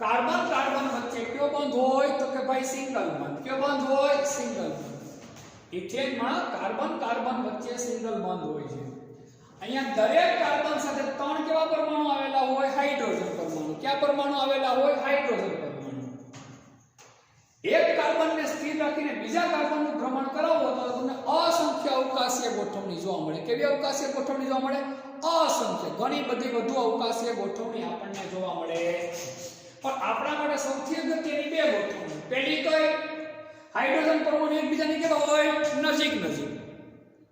કાર્બન કાર્બન વચ્ચે કયો બંધ હોય તો કે ભાઈ સિંગલ બંધ. કયો બંધ હોય? સિંગલ બંધ. ઇથેનમાં કાર્બન કાર્બન વચ્ચે સિંગલ બંધ હોય છે. અહીંયા દરેક કાર્બન સાથે ત્રણ કેવા પરમાણુ આવેલા હોય? હાઇડ્રોજન પરમાણુ. કયા પરમાણુ આવેલા હોય? હાઇડ્રોજન પરમાણુ. એક કાર્બનને સ્થિર રાખીને બીજા કાર્બનનું ભ્રમણ કરાવો તો તમને અસંખ્ય અવકાશીય ગોઠવણી જોવા મળે. કેવી અવકાશીય ગોઠવણી જોવા મળે? અસંખ્ય, ઘણી બધી વધુ અવકાશીય ગોઠવણી આપણને જોવા મળે. પણ આપણા માટે સૌથી અગત્યની બે ગોઠવણી. પહેલી કઈ? હાઇડ્રોજન પરમાણુ એકબીજાની કેવા હોય? નજીક નજીક,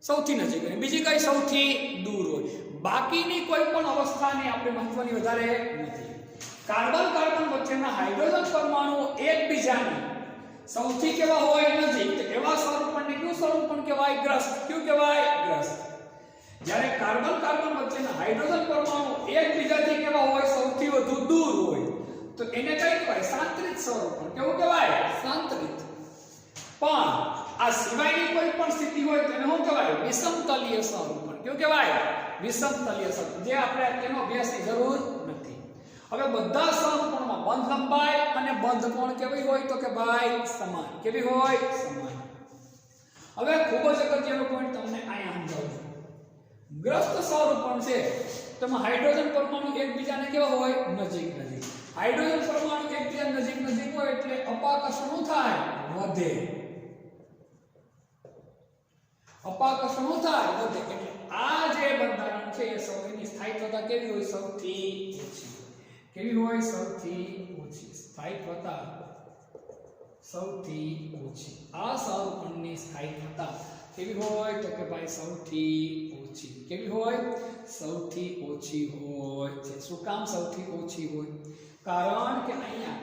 સૌથી નજીક. અને બીજી કઈ? સૌથી દૂર હોય. બાકીની કોઈ પણ અવસ્થાની આપણે મહત્વની વધારે નથી. કાર્બન કાર્બન વચ્ચેના હાઇડ્રોજન પરમાણુ એકબીજાની સૌથી કેવા હોય નજીક, તો એવા સ્વરૂપણને કયું સ્વરૂપણ કહેવાય? ગ્રસ્ત. કયું કહેવાય? ગ્રસ્ત. જ્યારે કાર્બન કાર્બન વચ્ચેના હાઇડ્રોજન પરમાણુ એકબીજાથી કેવા હોય? સૌથી વધુ દૂર હોય, તો એને કઈ કહેવાય? સાંત્રિત સ્વરૂપણ. કેવું કહેવાય? સાંત્રિત. પણ આ સિવાયની કોઈ પણ સ્થિતિ હોય તેને શું કહેવાય? વિષમતલીય સ્વરૂપણ. કેવું કહેવાય? વિષમતલીય સ્વરૂપણ. જે આપણે તેનો અભ્યાસની જરૂર નથી. હવે બધા સ્વરૂપોમાં બંધ લંબાઈ અને બંધ કોણ કેવી હોય? તો કે ભાઈ સમાન. કેવી હોય? સમાન. હવે ખૂબ જ અગત્યનો પોઈન્ટ તમને અહીંયા સમજાવું. ગ્રસ્ત સ્વરૂપણ છે તેમાં હાઇડ્રોજન પરમાણુ એકબીજાને કેવા હોય? નજીક નજીક. હાઇડ્રોજન પરમાણુ એકબીજા નજીક નજીક હોય એટલે અપાકર્ષણ શું થાય? વધે. અપાકર્ષણ શું થાય? વધે. એટલે આ જે બંધારણ છે એ સૌની સ્થાયિત્વતા કેવી હોય? સૌથી ઓછી. કેવી હોય? સૌથી ઓછી. સ્થાયિત્વતા સૌથી ઓછી. આ સ્વરૂપણની સ્થાયિત્વતા કેવી હોય? તો કે ભાઈ સૌથી ઓછી. કેવી હોય? સૌથી ઓછી હોય છે. શું કામ સૌથી ઓછી હોય? કારણ કે અહીંયા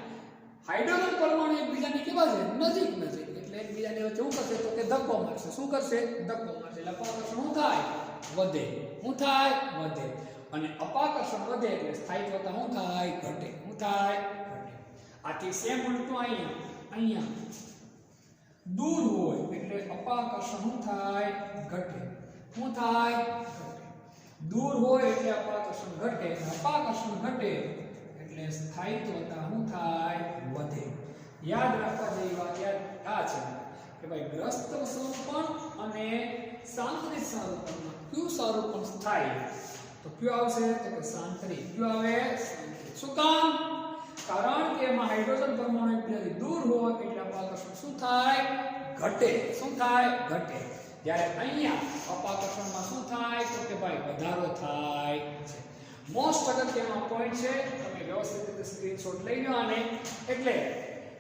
હાઇડ્રોજન પરમાણુ એકબીજાની કેવા છે? નજીક નજીક. એટલે એકબીજાને વચ્ચે શું કરશે? તો કે ધક્કો મારશે. શું કરશે? ધક્કો મારશે. એટલે અપાકર્ષણ શું થાય? વધે. શું થાય? વધે. અને અપાકર્ષણ વધે એટલે સ્થાયિત્વતા શું થાય? ઘટે. શું થાય? ઘટે. આથી સેમ ઉલટું અહીંયા દૂર હોય એટલે અપાકર્ષણ શું થાય? ઘટે. શું થાય? ઘટે. દૂર હોય એટલે અપાકર્ષણ ઘટે. અપાકર્ષણ ઘટે એટલે સ્થાયિત્વતા શું થાય? વધે. યાદ રાખવા જેવી વાત આ છે કે ભાઈ ગ્રસ્ત સ્વરૂપણ અને સાંત્રિત સ્વરૂપણમાં કયું સ્વરૂપણ સ્થાયી? તો કયું આવશે? તો કે સાંત્રિત. કયું આવે? સાંત્રિત. શું કામ? કારણ કે એમાં હાઇડ્રોજન પરમાણુ એકબીજાથી દૂર હોય એટલે અપાકર્ષણ શું થાય? ઘટે. શું થાય? ઘટે. જ્યારે અહીંયા અપાકર્ષણમાં શું થાય? તો કે ભાઈ વધારો થાય છે. મોસ્ટ અગત્યનો પોઈન્ટ છે. તમે વ્યવસ્થિત રીતે સ્ક્રીનશોટ લઈ લો આને. એટલે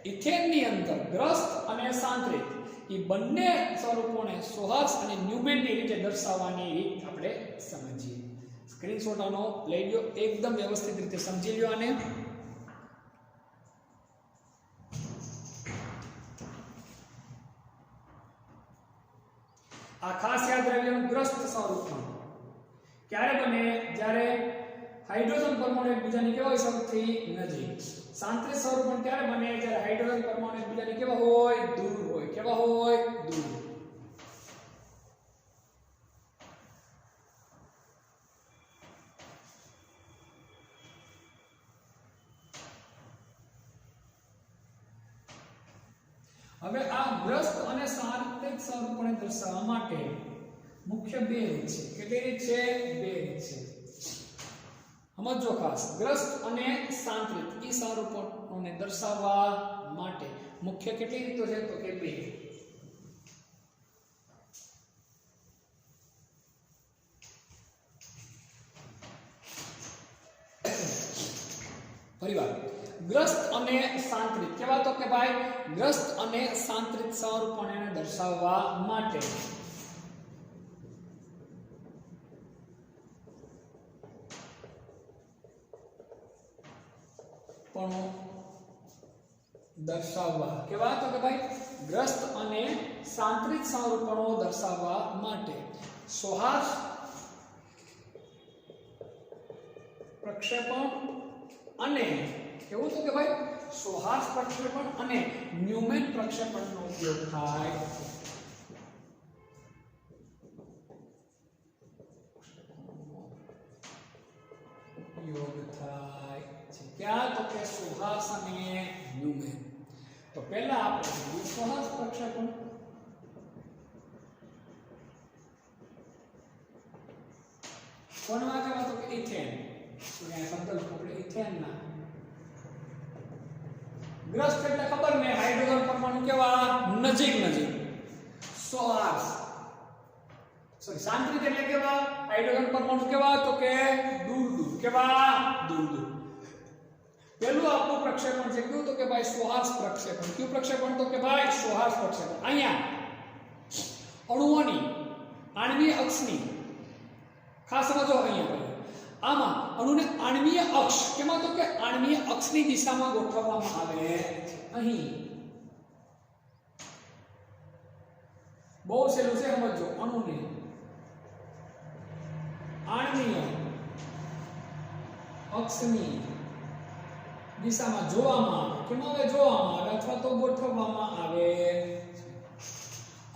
ઇથેનની અંદર ગ્રસ્ત અને સાંત્રિત એ બંને સ્વરૂપોને સોહાસ અને ન્યુમેનની રીતે દર્શાવવાની રીત આપણે સમજીએ. સ્ક્રીનશોટ આનો લઈ લો, એકદમ વ્યવસ્થિત રીતે સમજી લો આને. આ ખાસ યાદ રાખવાનું. ગ્રસ્ત સ્વરૂપમાં ક્યારે બને? જ્યારે હાઇડ્રોજન પરમાણુ એકબીજાની કેવા હોય? સૌથી નજીક. સાંત્રિત સ્વરૂપમાં ક્યારે બને? જ્યારે હાઇડ્રોજન પરમાણુ એકબીજાની કેવા હોય? દૂર હોય. કેવા હોય? દૂર. હવે આ ગ્રસ્ત અને સાંત્રિત સ્વરૂપને દર્શાવવા માટે મુખ્ય બે રીત છે. કેટલી રીત છે? બે રીત છે. સમજો ખાસ. ગ્રસ્ત અને સાંત્રિત એ સ્વરૂપોને દર્શાવવા માટે મુખ્ય કેટલી રીતો છે? તો કે બે. ફરીવાર ગ્રસ્ત અને સાંત્રિત કેવા? તો કે ભાઈ ગ્રસ્ત અને સાંત્રિત સ્વરૂપોને દર્શાવવા માટે પણ દર્શાવવા કેવા? તો કે ભાઈ ગ્રસ્ત અને સાંત્રિત સ્વરૂપો દર્શાવવા માટે સોહાસ પ્રક્ષેપણ અને કેવું? તો કે ભાઈ સોહાસ પ્રક્ષેપણ અને ન્યુમેન પ્રક્ષેપણનો ઉપયોગ થાય. ઉપયોગ થાય છે ક્યાં? તો કે સોહાસ અને ન્યુમેન. તો પહેલા આપણે સોહાસ પ્રક્ષેપણ. કોણમાં કહેવાય? તો કે ઇથેન. તો અહીંયા શબ્દ આપણે ઇથેન ના ગ્રસ્ત એટલે ખબર ને? હાઇડ્રોજન પરમાણુ કેવા? નજીક નજીક. સોહાસ સોરી સાંત્રિત એટલે કેવા? હાઇડ્રોજન પરમાણુ કેવા? તો કે દૂર દૂર. કેવા? દૂર દૂર. પહેલું આપણું પ્રક્ષેપણ છે કયું? તો કે ભાઈ સોહાસ પ્રક્ષેપણ. કયું પ્રક્ષેપણ? તો કે ભાઈ સોહાસ પ્રક્ષેપણ. અહીંયા અણુઓની આણ્વીય અક્ષની खास समझो અહીંયા ભાઈ આમાં અણુને આણ્વીય અક્ષ કેમાં તો કે આણ્વીય અક્ષની દિશામાં ગોઠવવામાં આવે અહીં બહુ સહેલું છે સમજો અણુને આણ્વીય અક્ષની દિશામાં જોવામાં આવે કેમાં આવે જોવામાં આવે અથવા તો ગોઠવવામાં આવે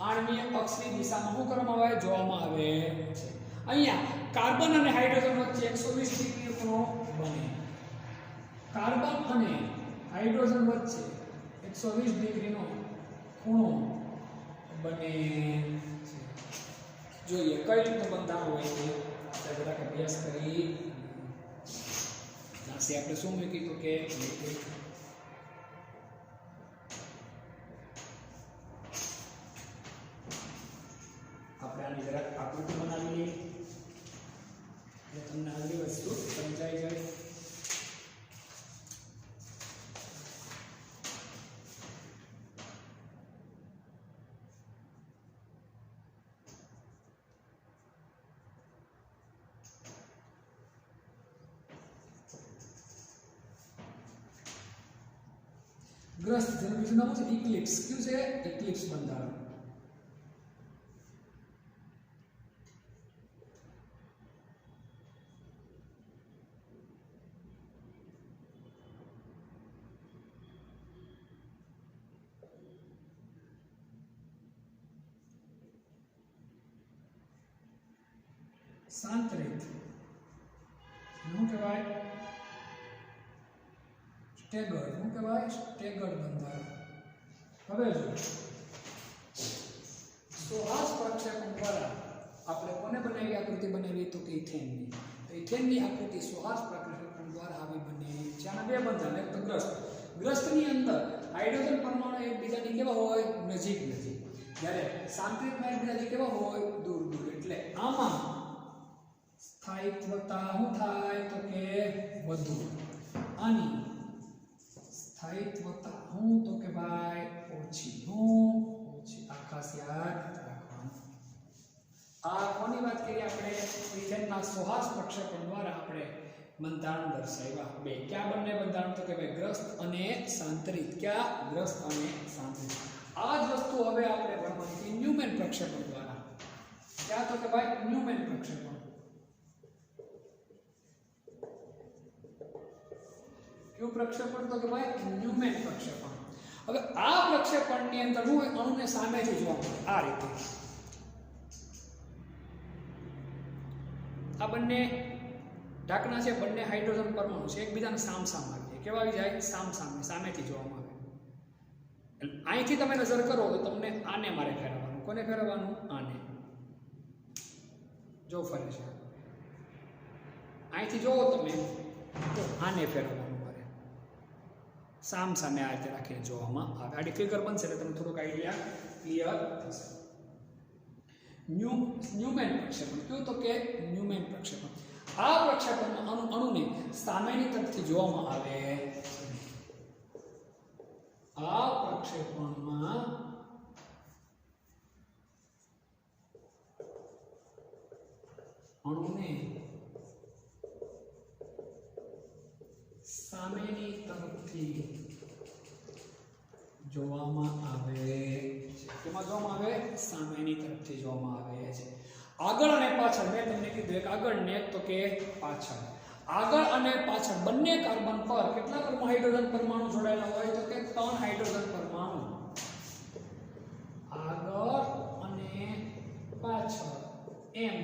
આણ્વીય અક્ષની દિશામાં શું કરવામાં આવે જોવામાં આવે છે અહીંયા કાર્બન અને હાઇડ્રોજન વચ્ચે 120 ડિગ્રી ખૂણો બને કાર્બન અને હાઇડ્રોજન વચ્ચે 120 ડિગ્રીનો ખૂણો બને છે જોઈએ કઈ રીતનું બંધારણ હોય છે આપણે બધા અભ્યાસ કરી નાસી આપણે શું મૂકી તો કે આપણે આની જરાક આકૃતિ બનાવી લઈએ એટલે તમને આગલી વસ્તુ સમજાઈ જાય ગ્રસ્ત જેનું બીજું નામ છે ઇક્લિપ્સ કયું છે ઇક્લિપ્સ બંધારણ सांतरित શું કહેવાય સ્ટેગર્ડ શું કહેવાય સ્ટેગર્ડ બંધારણ હવે જો સુહાસ પ્રક્ષેપણ દ્વારા આપણે કોને બનાવી આકૃતિ બનાવી તો કે ઇથેનની તો ઇથેનની આકૃતિ સુહાસ પ્રક્ષેપણ દ્વારા આવી બને જેના બે બંધારણ એક તો ગ્રસ્તની અંદર હાઇડ્રોજન પરમાણુ એકબીજાની કેવા હોય નજીક નજીક જ્યારે સાંતરિકમાં એકબીજાથી કેવા હોય દૂર દૂર એટલે આમાં स्थायित्वता શું થાય તો કે વધુ આની સ્થાયિત્વતા શું તો કે ભાઈ ઓછી ઓછી આ ખાસ યાદ રાખવાનું આ કોની વાત કરી આપણે ઇથેનના સુહાસ પ્રક્ષેપણ દ્વારા આપણે બંધારણ દર્શાવ્યા બે ક્યાં બંને બંધારણ તો કે ભાઈ ગ્રસ્ત અને સાંતરિત ક્યાં ગ્રસ્ત અને સાંતરિત આ જ વસ્તુ હવે આપણે ભણવાની છે ન્યુમેન પ્રક્ષેપણ દ્વારા ક્યાં તો કે ભાઈ ન્યુમેન પ્રક્ષેપણ क्यों प्रक्षेपण तो के भाई न्यूमेन प्रक्षेपण હવે આ પ્રક્ષેપણની અંદર હું અણુને સામેથી જોવા મળે આ રીતે આ બંને ઢાંકણા છે બંને હાઇડ્રોજન પરમાણુ છે એકબીજાને સામસામ આવી જાય કેવા આવી જાય સામસામે સામેથી જોવામાં આવે એટલે અહીંથી તમે નજર કરો તો તમને આને મારે ફેરવવાનું કોને ફેરવવાનું આને જો ફરે છે અહીંથી જોવો તમે તો આને ફેરવવાનું साम सामे आ रीते राखीने जोवामां आवे आडी फिगर बनशे એટલે તમને થોડુંક આઈડિયા ક્લિયર થશે ન્યુમેન પ્રક્ષેપણ કયું તો કે ન્યુમેન પ્રક્ષેપણ આ પ્રક્ષેપણમાં અણુને સામેની તરફથી જોવામાં આવે આ પ્રક્ષેપણમાં અણુને સામેની તરફથી જોવામાં આવે છે કેમાં જોવામાં આવે સામેની તરફથી જોવામાં આવે છે આગળ અને પાછળ મેં તમને કીધું એક આગળ ને એક તો કે પાછળ આગળ અને પાછળ બંને કાર્બન પર કેટલા હાઇડ્રોજન પરમાણુ જોડાયેલા હોય તો કે 3 હાઇડ્રોજન પરમાણુ આગળ અને પાછળ એમ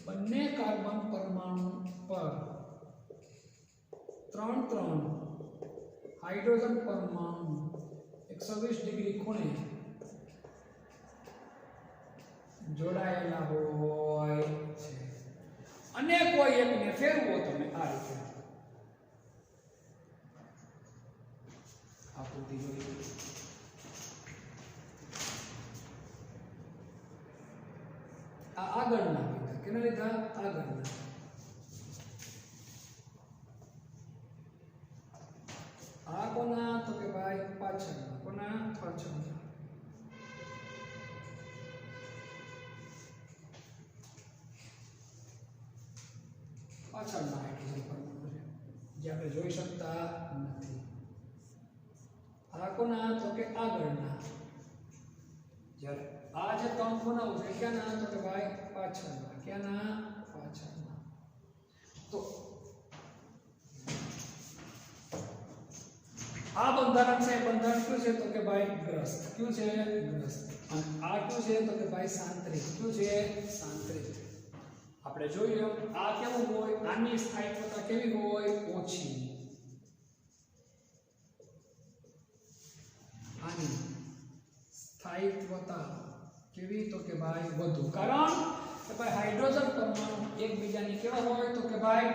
બંને કાર્બન પરમાણુ પર 3 हाइड्रोजन परमाणु 120 डिग्री खूणे जोड़ाયેલા હોય છે અને કોઈ એકને ફેરવો તમે આ રીતે આકૃતિ જોઈ આ આગળના લીધા કેના લીધા આગળના आ कोना तो के भाई पाछळ कोना पाछळ જે આપણે જોઈ શકતા નથી. આ કોના? તો કે આગળના. જ્યારે આ જે ત્રણ ખૂણાઓ છે ક્યાંના? તો કે ભાઈ પાછળના. ક્યાંના? પાછળના. તો આ બંધારણ છે, બંધારણ કયું છે? તો કે ભાઈ ગ્રસ્ત. કયું છે? ગ્રસ્ત. અને આ કયું છે? તો કે ભાઈ સાંત્રિક. કયું છે? સાંત્રિક. આપણે જોઈએ આ કેવું હોય? આની સ્થાયિત્વતા કેવી હોય? ઓછી. આની સ્થાયિત્વતા કેવી? તો કે ભાઈ વધુ. કારણ કે ભાઈ હાઇડ્રોજન પરમાણુ એકબીજાની કેવા હોય? તો કે ભાઈ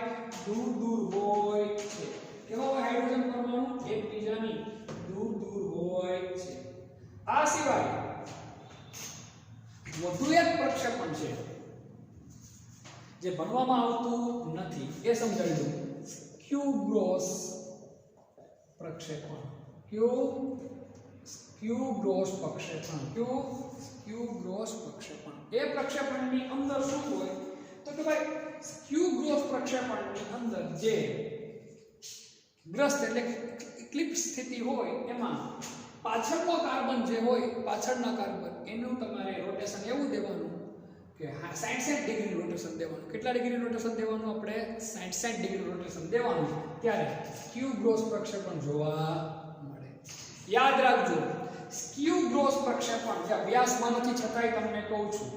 દૂર દૂર હોય છે. કેવા હોય હાઇડ્રોજન પરમાણુ? એકબીજાની દૂર દૂર હોય છે. આ સિવાય વધુ એક પ્રક્ષેપણ છે જે ભણવામાં આવતું નથી, એ સમજાવી દઉં. ક્યુ ગ્રોસ પ્રક્ષેપણ. ક્યુ ગ્રોસ પ્રક્ષેપણ. ક્યુ ગ્રોસ પ્રક્ષેપણ. એ પ્રક્ષેપણની અંદર શું હોય? તો કે ભાઈ ક્યુ ગ્રોસ પ્રક્ષેપણની અંદર જે ગ્રસ્ત એટલે ક્લિપ સ્થિતિ હોય એમાં પાછળનો કાર્બન જે હોય, પાછળના કાર્બન એનું તમારે રોટેશન એવું દેવાનું કે 60 ડિગ્રી રોટેશન દેવાનું. કેટલા ડિગ્રી રોટેશન દેવાનું? આપણે 60 ડિગ્રી રોટેશન દેવાનું. ત્યારે ક્યુ ગ્રોસ પ્રક્ષેપણ જોવા મળે. યાદ રાખજો, ક્યુ ગ્રોસ પ્રક્ષેપણ જે અભ્યાસમાં નથી છતાંય તમને કહું છું,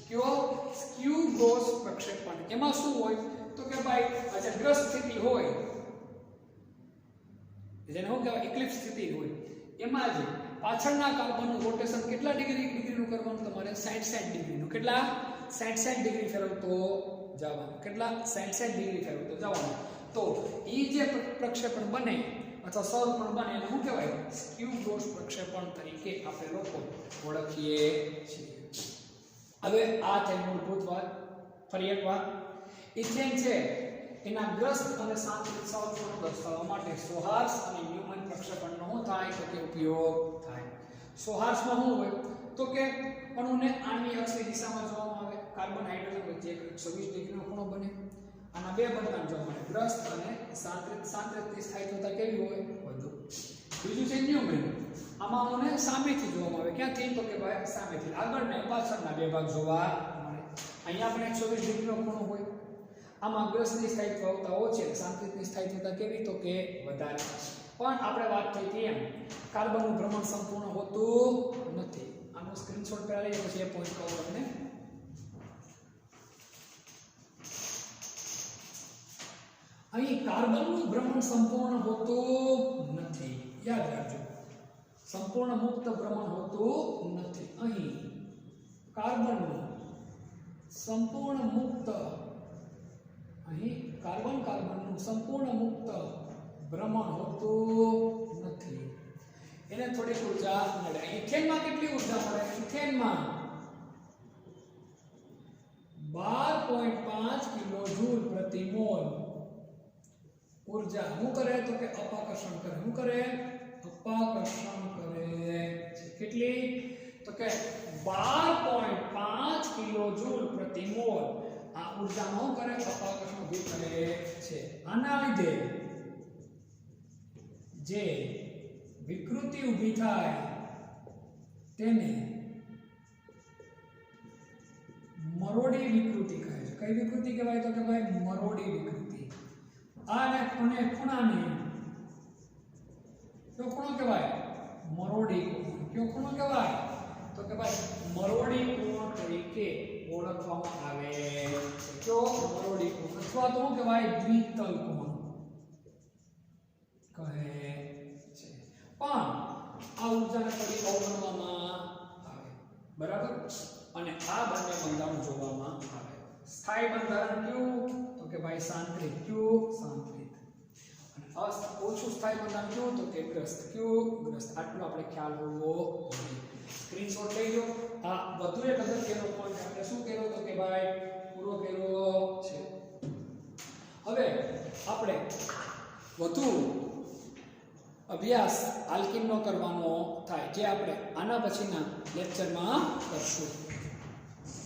ક્યુ ગ્રોસ પ્રક્ષેપણ એમાં શું હોય? તો કે ભાઈ આ જે ગ્રસ્ત સ્થિતિ હોય, જેને શું કહેવાય? ઇક્લિપ્સ સ્થિતિ હોય, એમાં જે પાછળના કાર્બનનું રોટેશન કેટલા ડિગ્રીનું કરવાનું? તમારે 60 ડિગ્રીનું. કેટલા? 60 ડિગ્રી ફેરવતો જવાનું. કેટલા? 60 ડિગ્રી ફેરવતો જવાનું. તો એ જે પ્રક્ષેપણ બને અથવા સ્વરૂપણ બને એને શું કહેવાય? ક્યુ ગ્રોસ પ્રક્ષેપણ તરીકે આપણે લોકો ઓળખીએ છીએ. હવે આ છે મૂળભૂત વાત. ફરી એક વાત, ઇથેન છે એના ગ્રસ્ત અને સાંત્રિક સ્વરૂપોને દર્શાવવા માટે સોહાર્સ અને ન્યુમેન પ્રક્ષેપણનો શું થાય? તો કે ઉપયોગ થાય. સોહાર્સમાં શું હોય? તો કે અણુને આની અક્ષની દિશામાં જોવામાં આવે. કાર્બન હાઇડ્રોજન વચ્ચે 120 ડિગ્રીનો ખૂણો બને. આના બે બંધારણ જોવા મળે, ગ્રસ્ત અને સાંત્રિક. સાંત્રિકની સ્થાયિત્વતા કેવી હોય? વધુ. બીજું છે ન્યુમેન. આમાં અણુને સામેથી જોવામાં આવે. ક્યાંથી? તો કે ભાઈ સામેથી. આગળ ને પાછળના બે ભાગ જોવા મળે. અહીંયા આપણે 120 ડિગ્રીનો ખૂણો હોય. આમાં ગ્રસ્તની સ્થાયિત્વતા ઓછી, સાંત્રિકની સ્થાયિત્વતા કેવી? તો કે વધારે. પણ આપણે વાત થઈ હતી એમ કાર્બનનું ભ્રમણ સંપૂર્ણ હોતું નથી. આનો સ્ક્રીનશોટ પહેલા લઈએ પછી એ પોઈન્ટ કહું તમને. અહીં કાર્બનનું ભ્રમણ સંપૂર્ણ હોતું નથી. યાદ રાખજો, સંપૂર્ણ મુક્ત ભ્રમણ હોતું નથી. અહીં કાર્બનનું સંપૂર્ણ મુક્ત, અહીં કાર્બનનું સંપૂર્ણ મુક્ત ભ્રમણ હોતું નથી. એને થોડીક ઉર્જા મળે. ઇથેનમાં કેટલી ઉર્જા મળે? ઇથેનમાં 12.5 કિલોજૂલ પ્રતિ મોલ ઉર્જા શું કરે? તો કે અપાકર્ષણ કરે. શું કરે? અપાકર્ષણ કરે. કેટલી? તો કે 12.5 કિલોજૂલ પ્રતિ મોલ આ ઉર્જાનો શું કરે? અપાકર્ષણ ઊભી કરે છે. આના લીધે જે વિકૃતિ ઊભી થાય તેને મરોડી વિકૃતિ કહે છે. કઈ વિકૃતિ કહેવાય? તો કે ભાઈ મરોડી વિકૃતિ. આને ખૂણાને કયો ખૂણો કહેવાય? મરોડી કોણ. કયો ખૂણો કહેવાય? તો કે ભાઈ મરોડી કોણ તરીકે ઓળખવામાં આવે છે. કયો? મરોડી કોણ. અથવા તો શું કહેવાય? દ્વિતલ કોણ કહે છે. પણ આ ઉર્જાને ફરી અવગણવામાં આવે. બરાબર? અને આ બંને બંધારણ જોવામાં આવે. સ્થાયી બંધારણ કયું? તો કે ભાઈ સાંત્રિક. કયું? સાંત્રિક. અને ઓછું સ્થાયી બંધારણ કયું? તો કે ગ્રસ્ત. કયું? ગ્રસ્ત. આટલો આપણે ખ્યાલ હોવો જોઈએ. સ્ક્રીનશોટ લઈ લો. આ વધુ એક અગત્યનો પોઈન્ટ આપણે શું કર્યો? તો કે ભાઈ પૂરો કર્યો છે. હવે આપણે વધુ અભ્યાસ આલ્કીનનો કરવાનો થાય, જે આપણે આના પછીના લેક્ચરમાં કરશું.